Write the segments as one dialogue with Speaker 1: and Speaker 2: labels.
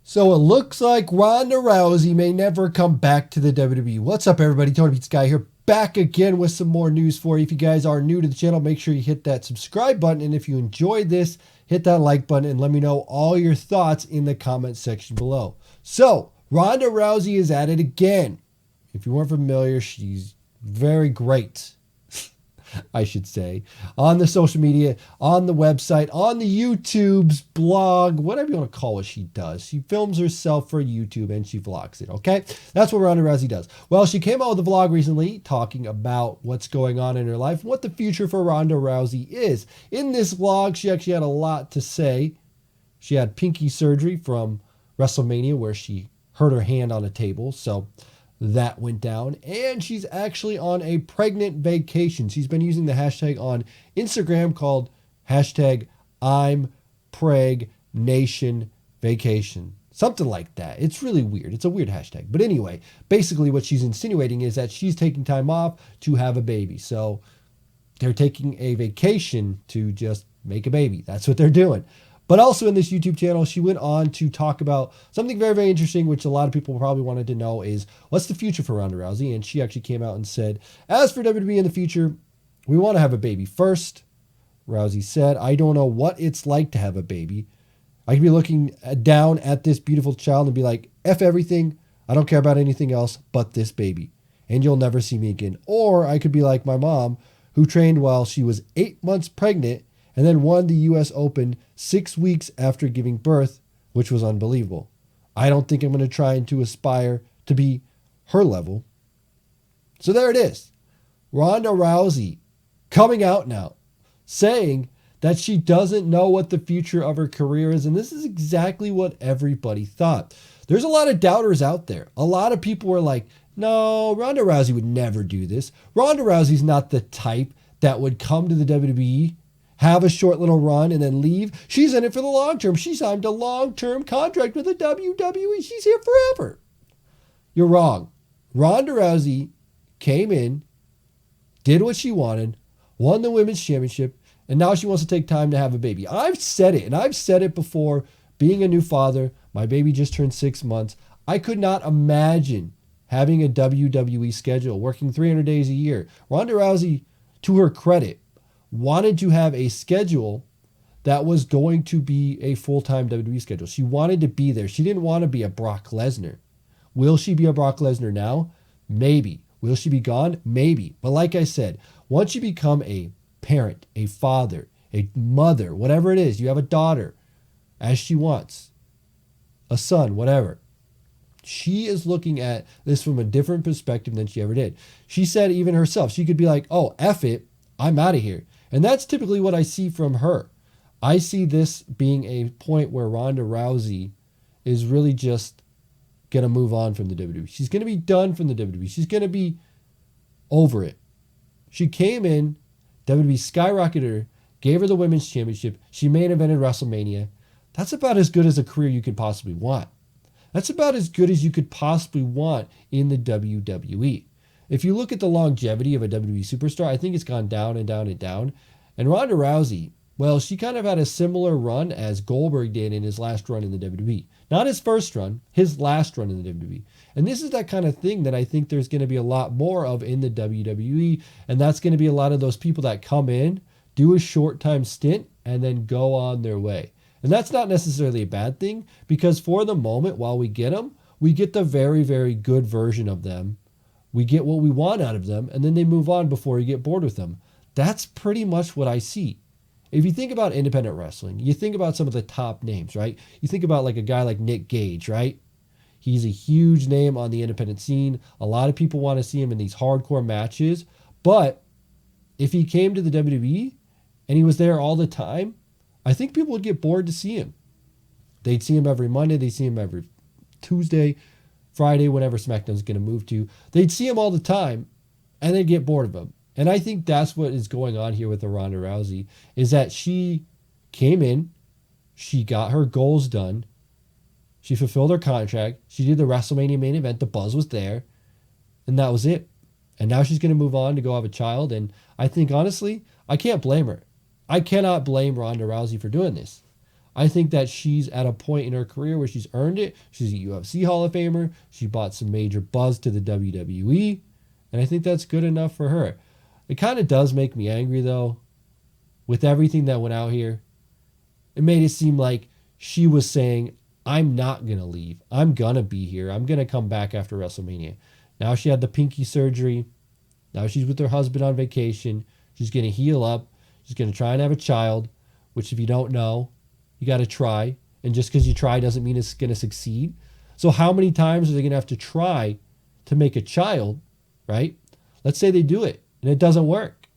Speaker 1: So it looks like Ronda Rousey may never come back to the WWE. What's up, everybody? TonyPizzaGuy here, back again with some more news for you. If you guys are new to the channel, make sure you hit that subscribe button. And if you enjoyed this, hit that like button and let me know all your thoughts in the comment section below. So Ronda Rousey is at it again. If you weren't familiar, she's very great, I should say, on the social media, on the website, on the YouTube's blog, whatever you want to call what she does. She films herself for YouTube and she vlogs it, okay? That's what Ronda Rousey does. Well, she came out with a vlog recently talking about what's going on in her life, what the future for Ronda Rousey is. In this vlog, she actually had a lot to say. She had pinky surgery from WrestleMania where she hurt her hand on a table, so that went down, and she's actually on a pregnant vacation. She's been using the hashtag on Instagram called hashtag I'm Preg Nation Vacation. Something like that. It's really weird. It's a weird hashtag. But anyway, basically what she's insinuating is that she's taking time off to have a baby. So they're taking a vacation to just make a baby. That's what they're doing. But also in this YouTube channel, she went on to talk about something very, very interesting, which a lot of people probably wanted to know is, what's the future for Ronda Rousey? And she actually came out and said, as for WWE in the future, we want to have a baby first. Rousey said, I don't know what it's like to have a baby. I could be looking down at this beautiful child and be like, F everything. I don't care about anything else but this baby. And you'll never see me again. Or I could be like my mom, who trained while she was 8 months pregnant and then won the US Open 6 weeks after giving birth, which was unbelievable. I don't think I'm going to try to aspire to be her level. So there it is. Ronda Rousey coming out now, saying that she doesn't know what the future of her career is. And this is exactly what everybody thought. There's a lot of doubters out there. A lot of people were like, no, Ronda Rousey would never do this. Ronda Rousey's not the type that would come to the WWE, have a short little run, and then leave. She's in it for the long term. She signed a long-term contract with the WWE. She's here forever. You're wrong. Ronda Rousey came in, did what she wanted, won the women's championship, and now she wants to take time to have a baby. I've said it, and I've said it before. Being a new father, my baby just turned 6 months. I could not imagine having a WWE schedule, working 300 days a year. Ronda Rousey, to her credit, wanted to have a schedule that was going to be a full-time WWE schedule. She wanted to be there. She didn't want to be a Brock Lesnar. Will she be a Brock Lesnar now? Maybe. Will she be gone? Maybe. But like I said, once you become a parent, a father, a mother, whatever it is, you have a daughter, as she wants, a son, whatever. She is looking at this from a different perspective than she ever did. She said even herself, she could be like, oh, F it, I'm out of here. And that's typically what I see from her. I see this being a point where Ronda Rousey is really just going to move on from the WWE. She's going to be done from the WWE. She's going to be over it. She came in, WWE skyrocketed her, gave her the women's championship. She main evented WrestleMania. That's about as good as a career you could possibly want. That's about as good as you could possibly want in the WWE. If you look at the longevity of a WWE superstar, I think it's gone down and down and down. And Ronda Rousey, well, she kind of had a similar run as Goldberg did in his last run in the WWE. Not his first run, his last run in the WWE. And this is that kind of thing that I think there's going to be a lot more of in the WWE. And that's going to be a lot of those people that come in, do a short time stint, and then go on their way. And that's not necessarily a bad thing, because for the moment, while we get them, we get the very, very good version of them. We get what we want out of them, and then they move on before you get bored with them. That's pretty much what I see. If you think about independent wrestling, you think about some of the top names, right? You think about like a guy like Nick Gage, right? He's a huge name on the independent scene. A lot of people want to see him in these hardcore matches. But if he came to the WWE and he was there all the time, I think people would get bored to see him. They'd see him every Monday. They'd see him every Tuesday, Friday, whenever SmackDown's going to move to. They'd see him all the time, and they'd get bored of him. And I think that's what is going on here with the Ronda Rousey, is that she came in, she got her goals done, she fulfilled her contract, she did the WrestleMania main event, the buzz was there, and that was it. And now she's going to move on to go have a child, and I think, honestly, I can't blame her. I cannot blame Ronda Rousey for doing this. I think that she's at a point in her career where she's earned it. She's a UFC Hall of Famer. She brought some major buzz to the WWE. And I think that's good enough for her. It kind of does make me angry, though, with everything that went out here. It made it seem like she was saying, I'm not going to leave. I'm going to be here. I'm going to come back after WrestleMania. Now she had the pinky surgery. Now she's with her husband on vacation. She's going to heal up. She's going to try and have a child, which if you don't know, you got to try. And just because you try doesn't mean it's going to succeed. So how many times are they going to have to try to make a child, right? Let's say they do it and it doesn't work.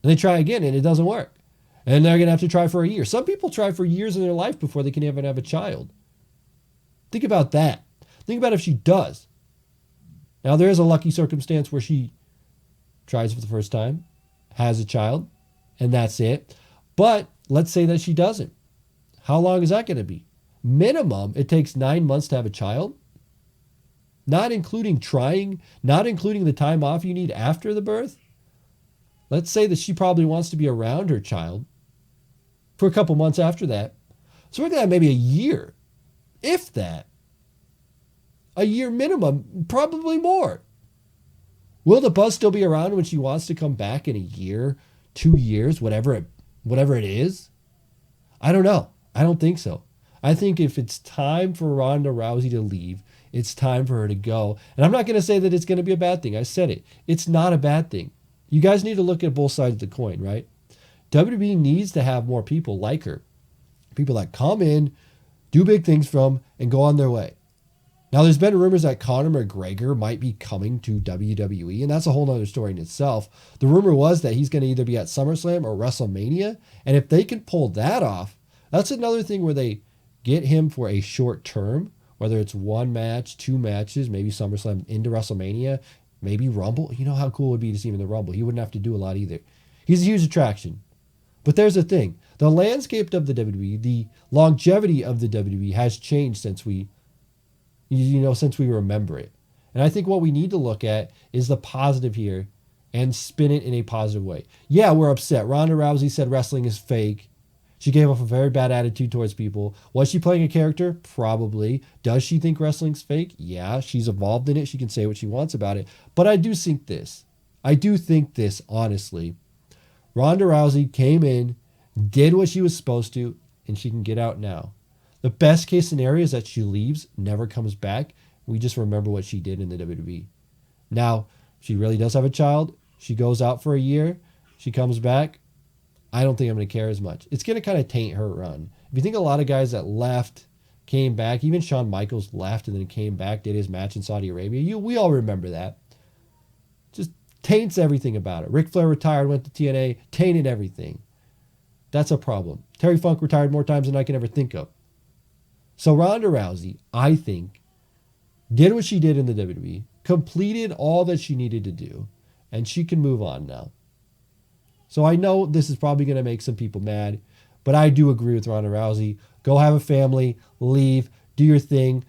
Speaker 1: And they try again and it doesn't work. And they're going to have to try for a year. Some people try for years in their life before they can even have a child. Think about that. Think about if she does. Now, there is a lucky circumstance where she tries for the first time, has a child, and that's it. But let's say that she doesn't. How long is that going to be? Minimum, it takes 9 months to have a child. Not including trying, not including the time off you need after the birth. Let's say that she probably wants to be around her child for a couple months after that. So we're going to have maybe a year, if that. A year minimum, probably more. Will the buzz still be around when she wants to come back in a year, 2 years, whatever it is? I don't know. I don't think so. I think if it's time for Ronda Rousey to leave, it's time for her to go. And I'm not going to say that it's going to be a bad thing. I said it. It's not a bad thing. You guys need to look at both sides of the coin, right? WWE needs to have more people like her. People that come in, do big things from, and go on their way. Now, there's been rumors that Conor McGregor might be coming to WWE, and that's a whole other story in itself. The rumor was that he's going to either be at SummerSlam or WrestleMania, and if they can pull that off, that's another thing where they get him for a short term, whether it's one match, 2 matches, maybe SummerSlam into WrestleMania, maybe Rumble. You know how cool it would be to see him in the Rumble. He wouldn't have to do a lot either. He's a huge attraction. But there's the thing. The landscape of the WWE, the longevity of the WWE has changed since we remember it. And I think what we need to look at is the positive here and spin it in a positive way. Yeah, we're upset. Ronda Rousey said wrestling is fake. She gave off a very bad attitude towards people. Was she playing a character? Probably. Does she think wrestling's fake? Yeah, she's evolved in it. She can say what she wants about it. But I do think this, honestly. Ronda Rousey came in, did what she was supposed to, and she can get out now. The best case scenario is that she leaves, never comes back. We just remember what she did in the WWE. Now, she really does have a child. She goes out for a year. She comes back. I don't think I'm going to care as much. It's going to kind of taint her run. If you think a lot of guys that left, came back, even Shawn Michaels left and then came back, did his match in Saudi Arabia. We all remember that. Just taints everything about it. Ric Flair retired, went to TNA, tainted everything. That's a problem. Terry Funk retired more times than I can ever think of. So Ronda Rousey, I think, did what she did in the WWE, completed all that she needed to do, and she can move on now. So I know this is probably going to make some people mad, but I do agree with Ronda Rousey. Go have a family, leave, do your thing.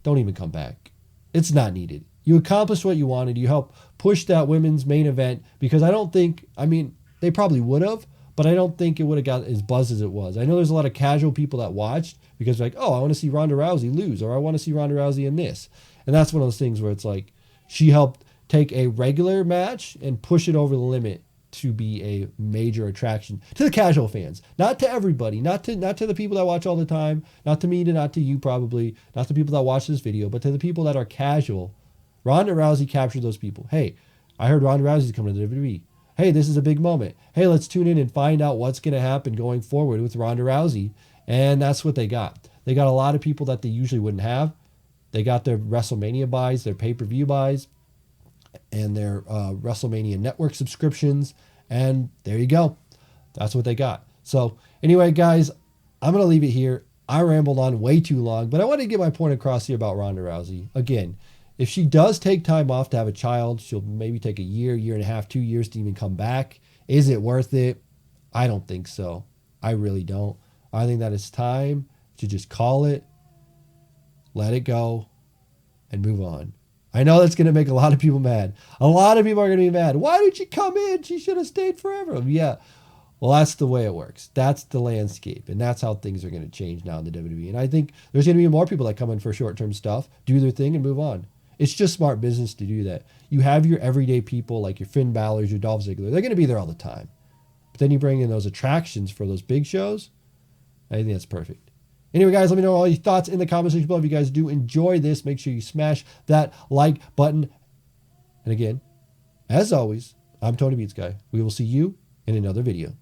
Speaker 1: Don't even come back. It's not needed. You accomplished what you wanted. You helped push that women's main event because they probably would have, but I don't think it would have got as buzz as it was. I know there's a lot of casual people that watched because they're like, oh, I want to see Ronda Rousey lose, or I want to see Ronda Rousey in this. And that's one of those things where it's like she helped take a regular match and push it over the limit to be a major attraction to the casual fans, not to everybody, not to the people that watch all the time, not to me, not to you probably, not to people that watch this video, but to the people that are casual. Ronda Rousey captured those people. Hey, I heard Ronda Rousey's coming to the WWE. Hey, this is a big moment. Hey, let's tune in and find out what's going to happen going forward with Ronda Rousey. And that's what they got. They got a lot of people that they usually wouldn't have. They got their WrestleMania buys, their pay-per-view buys, and their WrestleMania Network subscriptions. And there you go. That's what they got. So anyway, guys, I'm going to leave it here. I rambled on way too long, but I want to get my point across here about Ronda Rousey. Again, if she does take time off to have a child, she'll maybe take a year, year and a half, 2 years to even come back. Is it worth it? I don't think so. I really don't. I think that it's time to just call it, let it go, and move on. I know that's going to make a lot of people mad. A lot of people are going to be mad. Why did she come in? She should have stayed forever. Yeah. Well, that's the way it works. That's the landscape. And that's how things are going to change now in the WWE. And I think there's going to be more people that come in for short-term stuff, do their thing, and move on. It's just smart business to do that. You have your everyday people like your Finn Balor's, your Dolph Ziggler. They're going to be there all the time. But then you bring in those attractions for those big shows. I think that's perfect. Anyway, guys, let me know all your thoughts in the comment section below. If you guys do enjoy this, make sure you smash that like button. And again, as always, I'm TonyPizzaGuy. We will see you in another video.